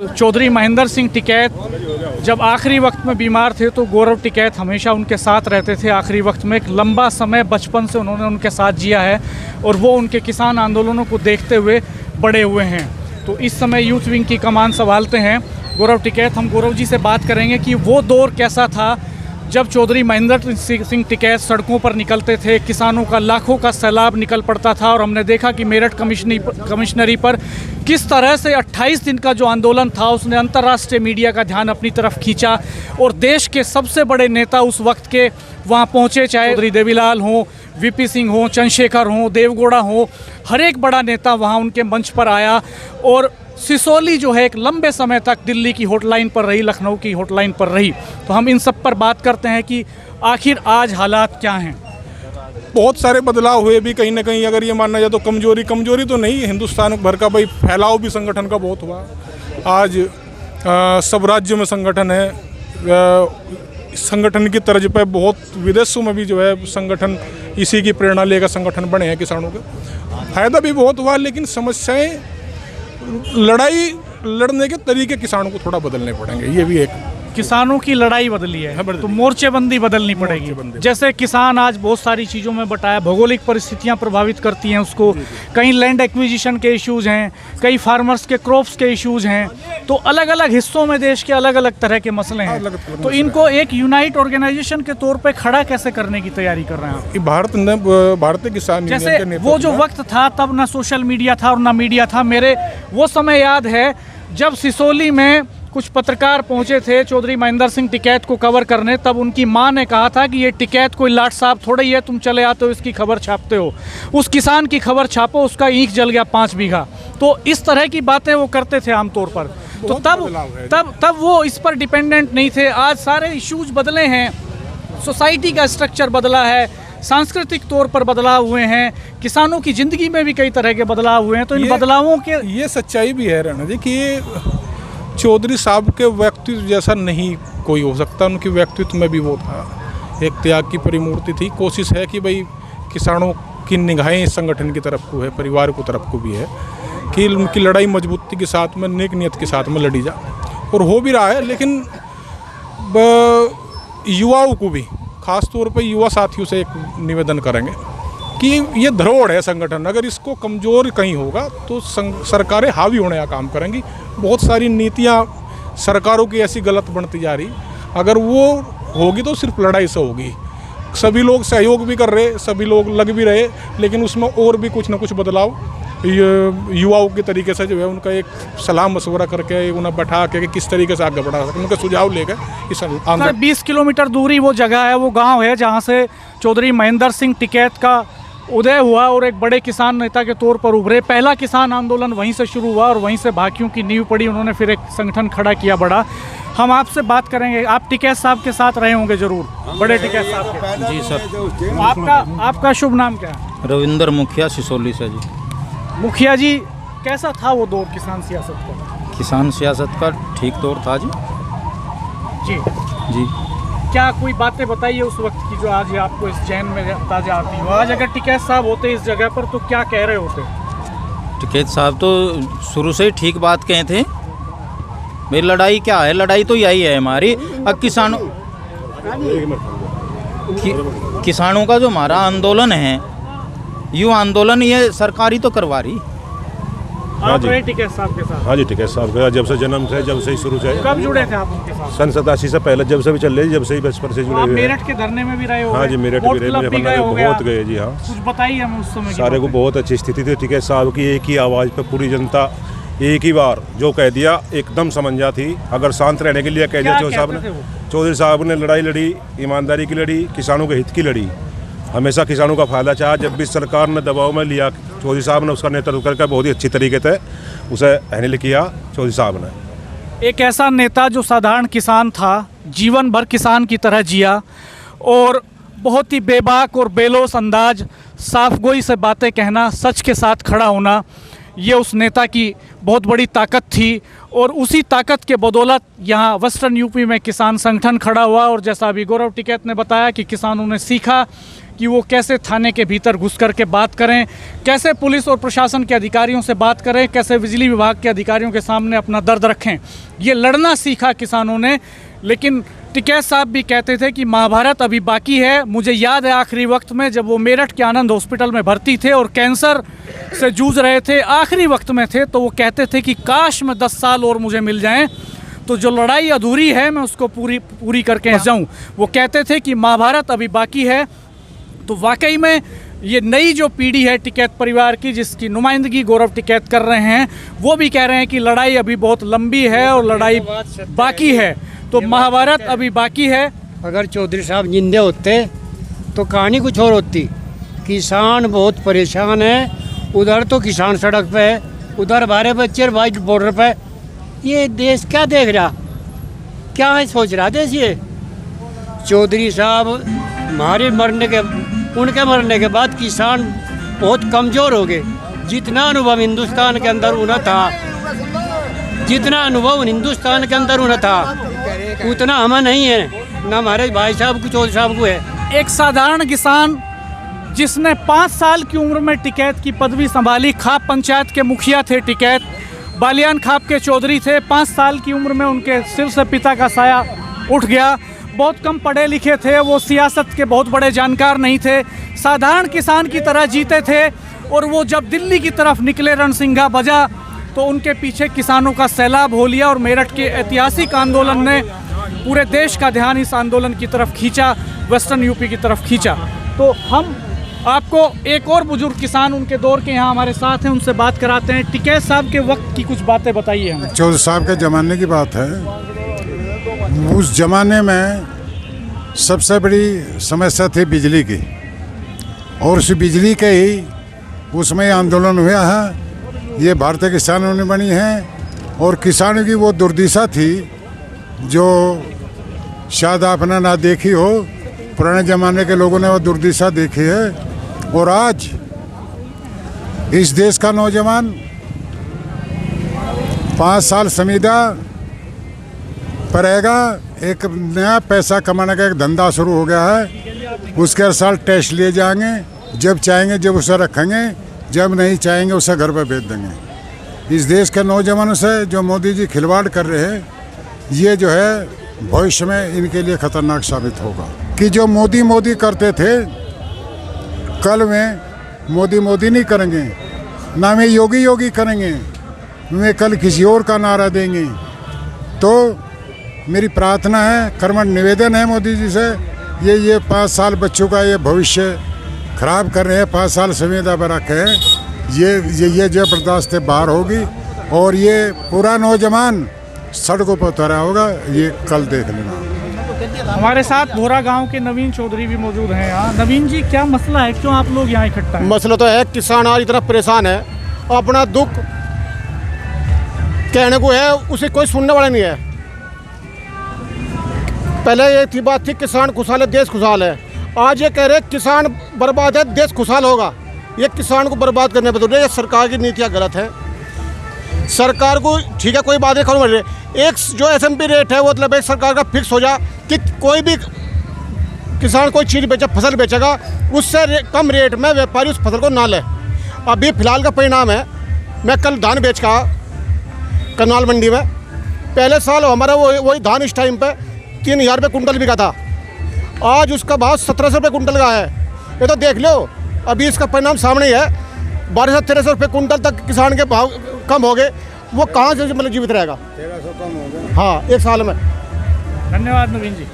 चौधरी महेंद्र सिंह टिकैत जब आखिरी वक्त में बीमार थे तो गौरव टिकैत हमेशा उनके साथ रहते थे। आखिरी वक्त में एक लंबा समय बचपन से उन्होंने उनके साथ जिया है और वो उनके किसान आंदोलनों को देखते हुए बड़े हुए हैं। तो इस समय यूथ विंग की कमान संभालते हैं गौरव टिकैत। हम गौरव जी से बात करेंगे कि वो दौर कैसा था जब चौधरी महेंद्र सिंह टिकैत सड़कों पर निकलते थे, किसानों का लाखों का सैलाब निकल पड़ता था और हमने देखा कि मेरठ कमिश्नरी पर किस तरह से 28 दिन का जो आंदोलन था उसने अंतर्राष्ट्रीय मीडिया का ध्यान अपनी तरफ खींचा और देश के सबसे बड़े नेता उस वक्त के वहाँ पहुँचे, चाहे चौधरी देवीलाल हों, वीपी सिंह हों, चंद्रशेखर हों, देवगौड़ा हों, हर एक बड़ा नेता वहाँ उनके मंच पर आया। और सिसोली जो है एक लंबे समय तक दिल्ली की हॉटलाइन पर रही, लखनऊ की हॉटलाइन पर रही। तो हम इन सब पर बात करते हैं कि आखिर आज हालात क्या हैं। बहुत सारे बदलाव हुए भी कहीं ना कहीं, अगर ये मानना जाए तो कमजोरी तो नहीं, हिंदुस्तान भर का भाई फैलाव भी संगठन का बहुत हुआ। आज सब राज्यों में संगठन है, संगठन की तर्ज पे बहुत विदेशों में भी जो है संगठन इसी की प्रेरणा लेकर संगठन बने हैं किसानों के। फायदा भी बहुत हुआ, लेकिन समस्याएं, लड़ाई लड़ने के तरीके किसानों को थोड़ा बदलने पड़ेंगे। ये भी एक किसानों की लड़ाई बदली है तो मोर्चेबंदी बदलनी पड़ेगी। जैसे किसान आज बहुत सारी चीज़ों में बटाया, भौगोलिक परिस्थितियां प्रभावित करती हैं उसको, कहीं लैंड एक्विजिशन के इश्यूज़ हैं, कई फार्मर्स के क्रॉप्स के इश्यूज़ हैं। तो अलग अलग हिस्सों में देश के अलग अलग तरह के मसले हैं। तो इनको एक यूनाइट ऑर्गेनाइजेशन के तौर पर खड़ा कैसे करने की तैयारी कर रहे हैं आप? भारतीय किसान जैसे वो जो वक्त था तब ना सोशल मीडिया था और ना मीडिया था। मेरे वो समय याद है जब सिसोली में कुछ पत्रकार पहुंचे थे चौधरी महेंद्र सिंह टिकैत को कवर करने, तब उनकी मां ने कहा था कि ये टिकैत कोई लाट साहब थोड़ा ही है, तुम चले आते हो इसकी खबर छापते हो, उस किसान की खबर छापो, उसका ईंख जल गया 5 बीघा। तो इस तरह की बातें वो करते थे आमतौर पर। तो तब वो इस पर डिपेंडेंट नहीं थे। आज सारे इश्यूज बदले हैं, सोसाइटी का स्ट्रक्चर बदला है, सांस्कृतिक तौर पर बदलाव हुए हैं, किसानों की ज़िंदगी में भी कई तरह के बदलाव हुए हैं। तो इन बदलावों के ये सच्चाई भी है राणा जी कि चौधरी साहब के व्यक्तित्व जैसा नहीं कोई हो सकता। उनके व्यक्तित्व में भी वो था, एक त्याग की परिमूर्ति थी। कोशिश है कि भाई किसानों की निगाहें इस संगठन की तरफ को है, परिवार को तरफ को भी है कि उनकी लड़ाई मजबूती के साथ में, नेक नियत के साथ में लड़ी जा, और हो भी रहा है। लेकिन युवाओं को भी, खास तौर पे युवा साथियों से एक निवेदन करेंगे कि ये धरोहर है संगठन, अगर इसको कमज़ोर कहीं होगा तो सरकारें हावी होने का काम करेंगी। बहुत सारी नीतियां सरकारों की ऐसी गलत बनती जा रही, अगर वो होगी तो सिर्फ लड़ाई से होगी। सभी लोग सहयोग भी कर रहे, सभी लोग लग भी रहे, लेकिन उसमें और भी कुछ ना कुछ बदलाव युवाओं के तरीके से जो है उनका एक सलाह मशवरा करके उन्हें बैठा के किस तरीके से आगे बढ़ा सकें, उनके सुझाव लेकर इस 20 किलोमीटर दूरी वो जगह है, वो गांव है जहां से चौधरी महेंद्र सिंह टिकैत का उदय हुआ और एक बड़े किसान नेता के तौर पर उभरे। पहला किसान आंदोलन वहीं से शुरू हुआ और वहीं से भाकियों की नींव पड़ी। उन्होंने फिर एक संगठन खड़ा किया बड़ा। हम आपसे बात करेंगे, आप टिकैत साहब के साथ रहे होंगे जरूर, बड़े टिकैत साहब के। जी सर। आपका शुभ नाम क्या है? रविंदर मुखिया, सिसोली से जी। मुखिया जी, कैसा था वो दौर किसान सियासत का? किसान सियासत का ठीक दौर था जी। जी जी। क्या कोई बातें बताइए उस वक्त की जो आज आपको इस जहन में ताज़ा आती हो? आज अगर टिकैत साहब होते इस जगह पर तो क्या कह रहे होते? टिकैत साहब तो शुरू से ही ठीक बात कहे थे। मेरी लड़ाई क्या है, लड़ाई तो यही है हमारी। अब किसानों का जो हमारा आंदोलन है, यूँ आंदोलन ये सरकारी तो करवा रही। आप रहे टिकैत साहब के साथ? हाँ जी, टिकैत साहब का जब से जन्म से, जब से ही शुरू से। कब जुड़े थे आप उनके साथ? सन 87 से पहले, जब से भी चल रही, जब से ही बचपन से जुड़े हुए। मेरठ के धरने में भी रहे हो? हाँ जी, मेरठ भी रहे, बहुत गए जी। हाँ, कुछ बताइए हमें उस समय। सारे को बहुत अच्छी स्थिति थी टिकैत साहब की। एक ही आवाज़ पे पूरी जनता एक ही बार जो कह दिया एकदम समंजा थी। अगर शांत रहने के लिए कह दिया चौधरी साहब ने लड़ाई लड़ी, ईमानदारी की लड़ी, किसानों के हित की लड़ी, हमेशा किसानों का फायदा चाहा। जब भी सरकार ने दबाव में लिया, चौधरी साहब ने उसका नेतृत्व करके बहुत ही अच्छी तरीके से उसे हैंडल किया चौधरी साहब ने। एक ऐसा नेता जो साधारण किसान था, जीवन भर किसान की तरह जिया और बहुत ही बेबाक और बेलोस अंदाज, साफगोई से बातें कहना, सच के साथ खड़ा होना, ये उस नेता की बहुत बड़ी ताकत थी। और उसी ताकत के बदौलत यहाँ वेस्टर्न यूपी में किसान संगठन खड़ा हुआ। और जैसा अभी गौरव टिकैत ने बताया कि किसानों ने सीखा कि वो कैसे थाने के भीतर घुस कर के बात करें, कैसे पुलिस और प्रशासन के अधिकारियों से बात करें, कैसे बिजली विभाग के अधिकारियों के सामने अपना दर्द रखें। ये लड़ना सीखा किसानों ने। लेकिन टिकैत साहब भी कहते थे कि महाभारत अभी बाकी है। मुझे याद है आखिरी वक्त में जब वो मेरठ के आनंद हॉस्पिटल में भर्ती थे और कैंसर से जूझ रहे थे, आखिरी वक्त में थे, तो वो कहते थे कि काश मैं 10 साल और मुझे मिल जाएं तो जो लड़ाई अधूरी है मैं उसको पूरी करके जाऊं। वो कहते थे कि महाभारत अभी बाकी है। तो वाकई में ये नई जो पीढ़ी है टिकैत परिवार की, जिसकी नुमाइंदगी गौरव टिकैत कर रहे हैं, वो भी कह रहे हैं कि लड़ाई अभी बहुत लंबी है और लड़ाई बाकी है। तो महाभारत अभी बाकी है। अगर चौधरी साहब जिंदे होते तो कहानी कुछ और होती। किसान बहुत परेशान है। उधर तो किसान सड़क पे है, उधर हमारे बच्चे वाइट बॉर्डर पे। ये देश क्या देख रहा, क्या है सोच रहा देश ये? चौधरी साहब उनके मरने के बाद किसान बहुत कमज़ोर हो गए। जितना अनुभव हिंदुस्तान के अंदर उन्हें था, उतना हमें नहीं है, ना हमारे भाई साहब को, चौधरी साहब को है। एक साधारण किसान जिसने 5 साल की उम्र में टिकैत की पदवी संभाली। खाप पंचायत के मुखिया थे टिकैत, बालियान खाप के चौधरी थे। 5 साल की उम्र में उनके सिर से पिता का साया उठ गया। बहुत कम पढ़े लिखे थे वो, सियासत के बहुत बड़े जानकार नहीं थे, साधारण किसान की तरह जीते थे। और वो जब दिल्ली की तरफ निकले, रणसिंघा बजा, तो उनके पीछे किसानों का सैलाब हो लिया और मेरठ के ऐतिहासिक आंदोलन ने पूरे देश का ध्यान इस आंदोलन की तरफ खींचा, वेस्टर्न यूपी की तरफ खींचा। तो हम आपको एक और बुजुर्ग किसान उनके दौर के यहाँ हमारे साथ हैं, उनसे बात कराते हैं। टिकैत साहब के वक्त की कुछ बातें बताइए हमें। चौधरी साहब के ज़माने की बात है। उस ज़माने में सबसे बड़ी समस्या थी बिजली की, और उस बिजली के ही उसमें आंदोलन हुआ है। ये भारतीय किसानों ने बनी है। और किसानों की वो दुर्दशा थी जो शायद आपने ना देखी हो, पुराने ज़माने के लोगों ने वो दुर्दशा देखी है। और आज इस देश का नौजवान 5 साल संविदा पड़ेगा, एक नया पैसा कमाने का एक धंधा शुरू हो गया है। उसके हर साल टेस्ट लिए जाएंगे, जब चाहेंगे जब उसे रखेंगे, जब नहीं चाहेंगे उसे घर पर भेज देंगे। इस देश के नौजवानों से जो मोदी जी खिलवाड़ कर रहे हैं, ये जो है भविष्य में इनके लिए खतरनाक साबित होगा। कि जो मोदी करते थे, कल में मोदी नहीं करेंगे, ना में योगी करेंगे, वे कल किसी और का नारा देंगे। तो मेरी प्रार्थना है, कर्मठ निवेदन है मोदी जी से, ये 5 साल बच्चों का ये भविष्य खराब कर रहे हैं, 5 साल संविदा पर रखे हैं, ये जो बर्दाश्त बाहर होगी और ये पूरा नौजवान सड़कों पर उतरा होगा, ये कल देख लेना। हमारे साथ भोरा गांव के नवीन चौधरी भी मौजूद हैं यहाँ। नवीन जी, क्या मसला है, क्यों आप लोग यहाँ इकट्ठा हैं? मसला तो है, किसान आज इतना परेशान है, अपना दुख कहने को है, उसे कोई सुनने वाला नहीं है। पहले ये थी बात थी किसान खुशहाल है, देश खुशहाल है। आज ये कह रहे किसान बर्बाद है, देश खुशहाल होगा। ये किसान को बर्बाद करने पर ये सरकार की नीतियाँ गलत है। सरकार को ठीक है, कोई बात नहीं करूँ, एक जो SMP रेट है वो मतलब एक सरकार का फिक्स हो जा कि कोई भी किसान कोई चीज़ बेचे, फसल बेचेगा, उससे कम रेट में व्यापारी उस फसल को ना ले। अभी फिलहाल का परिणाम है, मैं कल धान बेच का करनाल मंडी में, पहले साल हमारा वही धान इस टाइम पे 3000 रुपये कुंटल बिका था, आज उसका भाव 1700 रुपये कुंटल का है। ये तो देख लो, अभी इसका परिणाम सामने ही है। 1200-1300 रुपये कुंटल तक किसान के भाव कम हो गए, वो कहाँ से मतलब जीवित रहेगा? 1300 कम हो गए, हाँ, एक साल में। धन्यवाद नवीन जी।